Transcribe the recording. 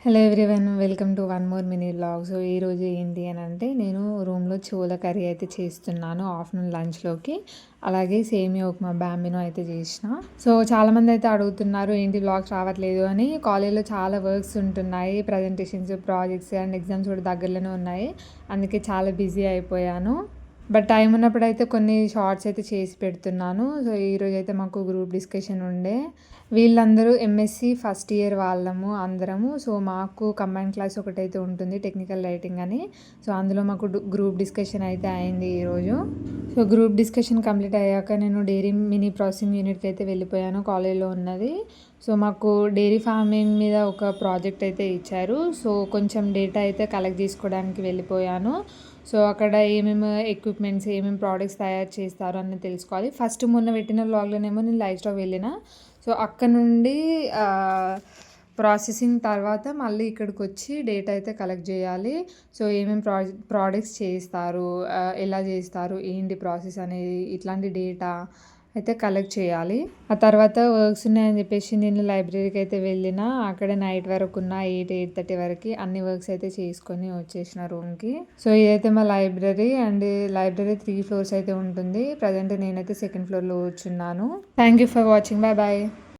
Hello everyone, welcome to one more mini vlog. So ఈరోజు ఏంటి అని అంటే, నేను రూమ్లో చోల కర్రీ అయితే చేస్తున్నాను ఆఫ్టర్నూన్ లంచ్లోకి. అలాగే సేమియా ఉప్మా బ్యాంబినో అయితే చేసిన. సో చాలామంది అయితే అడుగుతున్నారు ఏంటి వ్లాగ్స్ రావట్లేదు అని. కాలేజ్లో చాలా వర్క్స్ ఉంటున్నాయి, ప్రజెంటేషన్స్, ప్రాజెక్ట్స్ అండ్ ఎగ్జామ్స్ కూడా దగ్గరలోనే ఉన్నాయి. అందుకే చాలా బిజీ అయిపోయాను. బట్ టైం ఉన్నప్పుడైతే కొన్ని షార్ట్స్ అయితే చేసి పెడుతున్నాను. సో ఈరోజు అయితే మాకు గ్రూప్ డిస్కషన్ ఉండే. వీళ్ళందరూ ఎంఎస్సి ఫస్ట్ ఇయర్ వాళ్ళము అందరము. సో మాకు కంబైన్ క్లాస్ ఒకటైతే ఉంటుంది, టెక్నికల్ రైటింగ్ అని. సో అందులో మాకు గ్రూప్ డిస్కషన్ అయితే అయింది ఈరోజు. సో గ్రూప్ డిస్కషన్ కంప్లీట్ అయ్యాక నేను డైరీ మినీ ప్రాసెసింగ్ యూనిట్కి అయితే వెళ్ళిపోయాను, కాలేజ్లో ఉన్నది. సో మాకు డైరీ ఫార్మింగ్ మీద ఒక ప్రాజెక్ట్ అయితే ఇచ్చారు. సో కొంచెం డేటా అయితే కలెక్ట్ చేసుకోవడానికి వెళ్ళిపోయాను. సో అక్కడ ఏమేమి ఎక్విప్మెంట్స్, ఏమేమి ప్రోడక్ట్స్ తయారు చేస్తారు అని తెలుసుకోవాలి. ఫస్ట్ మొన్న పెట్టిన వ్లాగ్లోనేమో నేను లైవ్ స్టాక్ వెళ్ళిన. సో అక్కడ నుండి ప్రాసెసింగ్ తర్వాత మళ్ళీ ఇక్కడికి వచ్చి డేటా అయితే కలెక్ట్ చేయాలి. సో ఏమేమి ప్రోడక్ట్స్ చేస్తారు, ఎలా చేస్తారు, ఏంటి ప్రాసెస్ అనేది, ఇట్లాంటి డేటా అయితే కలెక్ట్ చేయాలి. ఆ తర్వాత వర్క్స్ ఉన్నాయని చెప్పేసి నేను లైబ్రరీకి అయితే వెళ్ళిన. అక్కడ నైట్ వరకు ఉన్న 8-8:30 వరకు అన్ని వర్క్స్ అయితే చేసుకొని వచ్చేసిన రూమ్కి. సో ఇదైతే మా లైబ్రరీ. అండ్ లైబ్రరీ 3 ఫ్లోర్స్ అయితే ఉంటుంది. ప్రజెంట్ నేనైతే సెకండ్ ఫ్లోర్లో కూర్చున్నాను. Thank you for watching. Bye bye.